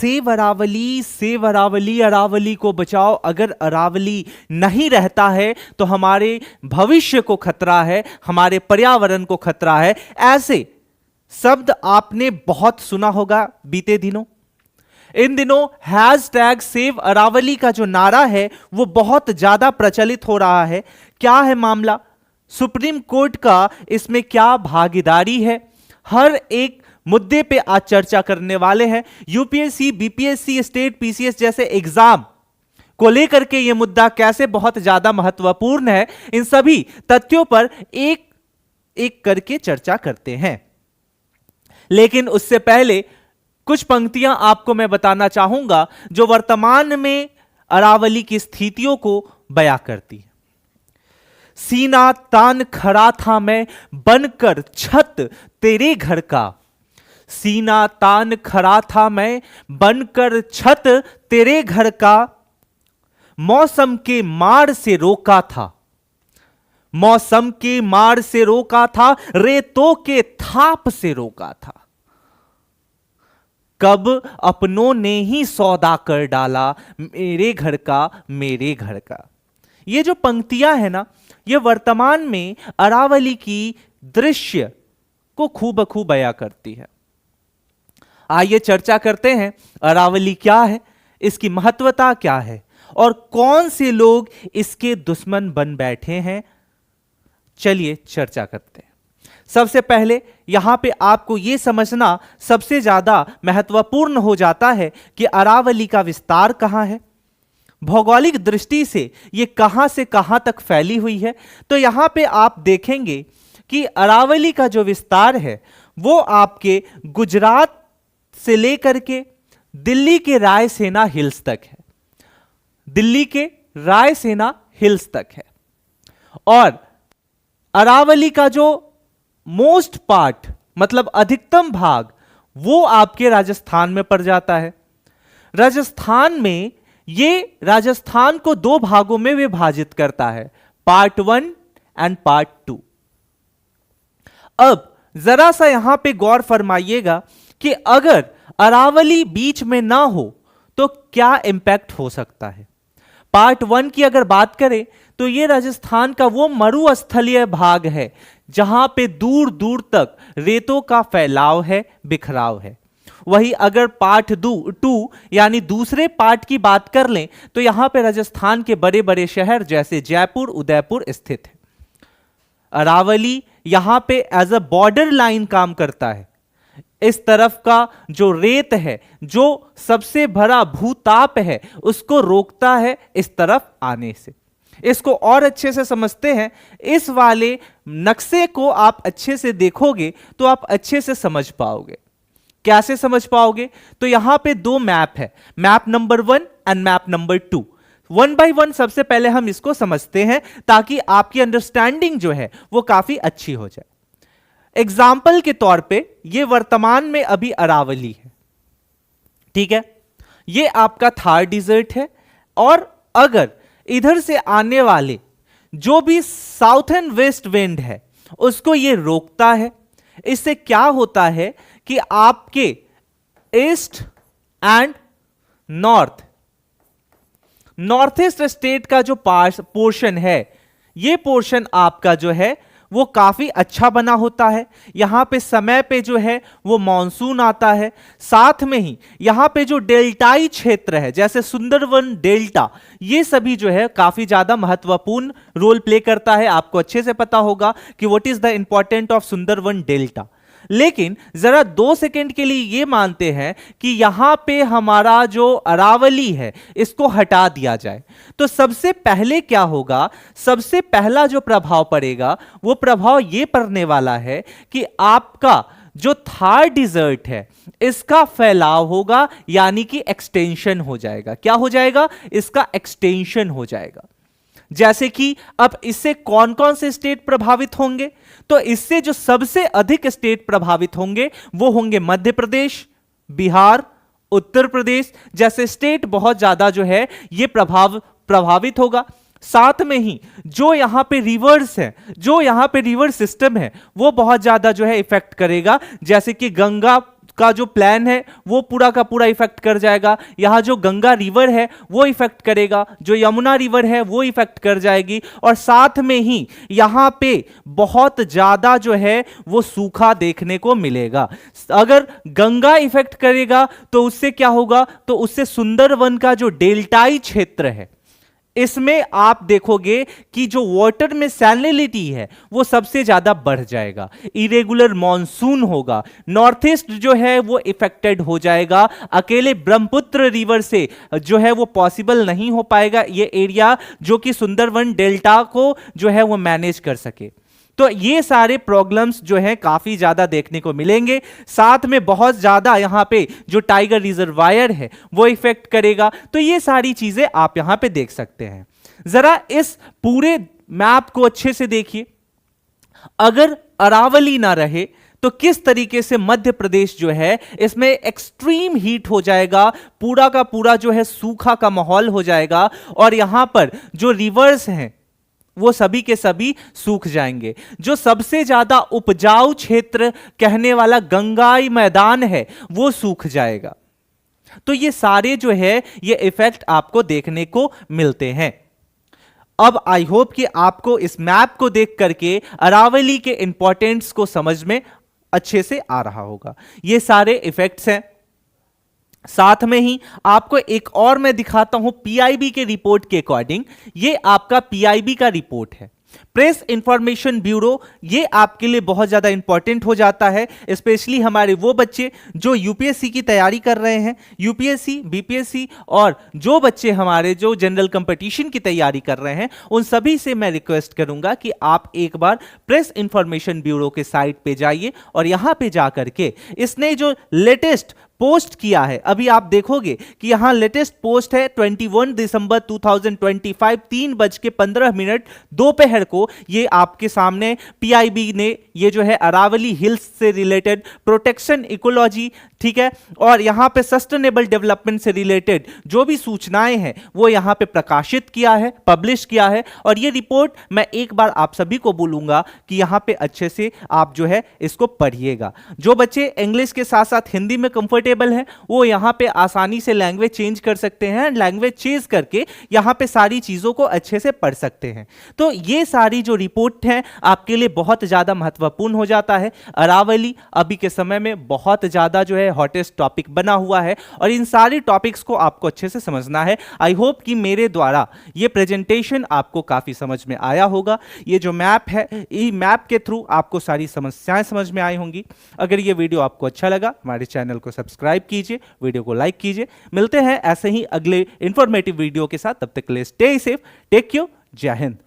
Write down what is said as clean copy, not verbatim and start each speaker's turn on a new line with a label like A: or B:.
A: Save Aravalli, save Aravalli, Aravalli को बचाओ। अगर अरावली नहीं रहता है तो हमारे भविष्य को खतरा है, हमारे पर्यावरण को खतरा है। ऐसे शब्द आपने बहुत सुना होगा बीते दिनों। इन दिनों हैशटैग सेव अरावली का जो नारा है वो बहुत ज्यादा प्रचलित हो रहा है। क्या है मामला? सुप्रीम कोर्ट का इसमें क्या भागीदारी है? हर एक मुद्दे पे आज चर्चा करने वाले हैं। यूपीएससी, बीपीएससी, स्टेट पीसीएस जैसे एग्जाम को लेकर के यह मुद्दा कैसे बहुत ज्यादा महत्वपूर्ण है, इन सभी तथ्यों पर एक एक करके चर्चा करते हैं। लेकिन उससे पहले कुछ पंक्तियां आपको मैं बताना चाहूंगा जो वर्तमान में अरावली की स्थितियों को बयां करती है। सीना तान खड़ा था मैं बनकर छत तेरे घर का, सीना तान खड़ा था मैं बनकर छत तेरे घर का, मौसम के मार से रोका था, मौसम के मार से रोका था, रेतों के थाप से रोका था, कब अपनों ने ही सौदा कर डाला मेरे घर का, मेरे घर का। ये जो पंक्तियां है ना, ये वर्तमान में अरावली की दृश्य को खूबखूब बयां करती है। आइए चर्चा करते हैं अरावली क्या है, इसकी महत्वता क्या है और कौन से लोग इसके दुश्मन बन बैठे हैं। चलिए चर्चा करते हैं। सबसे पहले यहां पे आपको यह समझना सबसे ज्यादा महत्वपूर्ण हो जाता है कि अरावली का विस्तार कहां है, भौगोलिक दृष्टि से यह कहां से कहां तक फैली हुई है। तो यहां पे आप देखेंगे कि अरावली का जो विस्तार है वो आपके गुजरात से लेकर के दिल्ली के रायसेना हिल्स तक है, दिल्ली के रायसेना हिल्स तक है। और अरावली का जो मोस्ट पार्ट मतलब अधिकतम भाग वो आपके राजस्थान में पड़ जाता है। राजस्थान में ये राजस्थान को दो भागों में विभाजित करता है, पार्ट 1 एंड पार्ट 2। अब जरा सा यहां पे गौर फरमाइएगा कि अगर अरावली बीच में ना हो तो क्या इंपैक्ट हो सकता है। पार्ट 1 की अगर बात करें तो यह राजस्थान का वो मरुस्थलीय भाग है जहां पे दूर दूर तक रेतों का फैलाव है, बिखराव है। वही अगर पार्ट 2 यानी दूसरे पार्ट की बात कर लें तो यहां पे राजस्थान के बड़े बड़े शहर जैसे जयपुर, उदयपुर स्थित है। अरावली यहां पे एज अ बॉर्डर लाइन काम करता है। इस तरफ का जो रेत है, जो सबसे बड़ा भूताप है, उसको रोकता है इस तरफ आने से। इसको और अच्छे से समझते हैं, इस वाले नक्शे को आप अच्छे से देखोगे तो आप अच्छे से समझ पाओगे। कैसे समझ पाओगे? तो यहां पे दो मैप है, map number 1 and map number 2। 1 by 1 सबसे पहले हम इसको समझते हैं ताकि आपकी अंडरस्टैंडिंग जो है वो काफी अच्छी हो जाए। एग्जाम्पल के तौर पे ये वर्तमान में अभी अरावली है, ठीक है, ये आपका थार डिजर्ट है। और अगर इधर से आने वाले जो भी साउथ एंड वेस्ट विंड है उसको ये रोकता है। इससे क्या होता है कि आपके east and north east state का जो पोर्शन है, ये पोर्शन आपका जो है वो काफी अच्छा बना होता है। यहां पे समय पे जो है वो मॉनसून आता है। साथ में ही यहां पे जो डेल्टाई क्षेत्र है जैसे सुंदरवन डेल्टा, ये सभी जो है काफी ज्यादा महत्वपूर्ण रोल प्ले करता है। आपको अच्छे से पता होगा कि what is the important of Sundarban delta. लेकिन जरा 2 सेकंड के लिए यह मानते हैं कि यहां पे हमारा जो अरावली है इसको हटा दिया जाए तो सबसे पहले क्या होगा? सबसे पहला जो प्रभाव पड़ेगा वो प्रभाव यह पड़ने वाला है कि आपका जो थार डिजर्ट है इसका फैलाव होगा, यानी कि एक्सटेंशन हो जाएगा। क्या हो जाएगा? इसका एक्सटेंशन हो जाएगा। जैसे कि अब इससे कौन कौन से स्टेट प्रभावित होंगे? तो इससे जो सबसे अधिक स्टेट प्रभावित होंगे वो होंगे मध्य प्रदेश, बिहार, उत्तर प्रदेश जैसे स्टेट बहुत ज्यादा जो है ये प्रभावित होगा। साथ में ही जो यहां पे रिवर्स है, जो यहां पे रिवर सिस्टम है वो बहुत ज्यादा जो है इफेक्ट करेगा। जैसे कि गंगा का जो प्लान है वो पूरा का पूरा इफेक्ट कर जाएगा। यहाँ जो गंगा रिवर है वो इफेक्ट करेगा, जो यमुना रिवर है वो इफेक्ट कर जाएगी, और साथ में ही यहाँ पे बहुत ज्यादा जो है वो सूखा देखने को मिलेगा। अगर गंगा इफेक्ट करेगा तो उससे क्या होगा, तो उससे सुंदरवन का जो डेल्टाई क्षेत्र है इसमें आप देखोगे कि जो वाटर में सैलिनिटी है वो सबसे ज्यादा बढ़ जाएगा, इरेगुलर मॉनसून होगा, नॉर्थ ईस्ट जो है वो इफेक्टेड हो जाएगा। अकेले ब्रह्मपुत्र रिवर से जो है वो पॉसिबल नहीं हो पाएगा ये एरिया जो कि सुंदरवन डेल्टा को जो है वो मैनेज कर सके। तो ये सारे प्रॉब्लम्स जो हैं काफी ज्यादा देखने को मिलेंगे। साथ में बहुत ज्यादा यहां पे जो टाइगर रिजर्वायर है वो इफेक्ट करेगा। तो ये सारी चीजें आप यहां पे देख सकते हैं। जरा इस पूरे मैप को अच्छे से देखिए। अगर अरावली ना रहे तो किस तरीके से मध्य प्रदेश जो है इसमें एक्सट्रीम हीट हो जाएगा, पूरा का पूरा जो है सूखा का माहौल हो जाएगा, और यहां पर जो रिवर्स हैं वो सभी के सभी सूख जाएंगे। जो सबसे ज्यादा उपजाऊ क्षेत्र कहने वाला गंगाई मैदान है वो सूख जाएगा। तो ये सारे जो है ये इफेक्ट आपको देखने को मिलते हैं। अब आई होप कि आपको इस मैप को देख करके अरावली के इंपॉर्टेंस को समझ में अच्छे से आ रहा होगा। ये सारे इफेक्ट्स हैं। साथ में ही आपको एक और मैं दिखाता हूं पीआईबी के रिपोर्ट के अकॉर्डिंग। ये आपका पीआईबी का रिपोर्ट है, प्रेस इंफॉर्मेशन ब्यूरो। ये आपके लिए बहुत ज्यादा इंपॉर्टेंट हो जाता है, स्पेशली हमारे वो बच्चे जो यूपीएससी की तैयारी कर रहे हैं, यूपीएससी, बीपीएससी, और जो बच्चे हमारे जो जनरल कंपटीशन की तैयारी कर रहे हैं, उन सभी से मैं रिक्वेस्ट करूंगा कि आप एक बार प्रेस इंफॉर्मेशन ब्यूरो के साइट पे जाइए और यहां पे जाकर के इसने जो लेटेस्ट पोस्ट किया है, अभी आप देखोगे कि यहां लेटेस्ट पोस्ट है 21 दिसंबर 2025 3:15 दोपहर को। ये आपके सामने पीआईबी ने ये जो है अरावली हिल्स से रिलेटेड प्रोटेक्शन इकोलॉजी, ठीक है, और यहां पे सस्टेनेबल डेवलपमेंट से रिलेटेड जो भी सूचनाएं हैं वो यहां पे प्रकाशित किया है, पब्लिश किया है। और ये रिपोर्ट मैं एक बार आप सभी को बोलूंगा कि यहां पे अच्छे से आप जो है इसको पढ़िएगा। जो बच्चे इंग्लिश के साथ साथ हिंदी में कंफर्टेबल हैं वो यहां पे आसानी से लैंग्वेज चेंज कर सकते हैं, लैंग्वेज चेंज करके यहां पे सारी चीजों को अच्छे से पढ़ सकते हैं। तो ये सारी जो रिपोर्ट है आपके लिए बहुत ज्यादा महत्वपूर्ण हो जाता है। अरावली अभी के समय में बहुत ज्यादा जो है हॉटेस्ट टॉपिक बना हुआ है, और इन सारी टॉपिक्स को आपको अच्छे से समझना है। आई होप कि मेरे द्वारा ये प्रेजेंटेशन आपको काफी समझ में आया होगा। ये जो मैप है, ये मैप के थ्रू आपको सारी समस्याएं समझ में आई होंगी। अगर ये वीडियो आपको अच्छा लगा, हमारे चैनल को सब्सक्राइब कीजिए, वीडियो को लाइक कीजिए। मिलते हैं ऐसे ही अगले इंफॉर्मेटिव वीडियो के साथ, तब तक के लिए स्टे सेफ, टेक केयर, जय हिंद।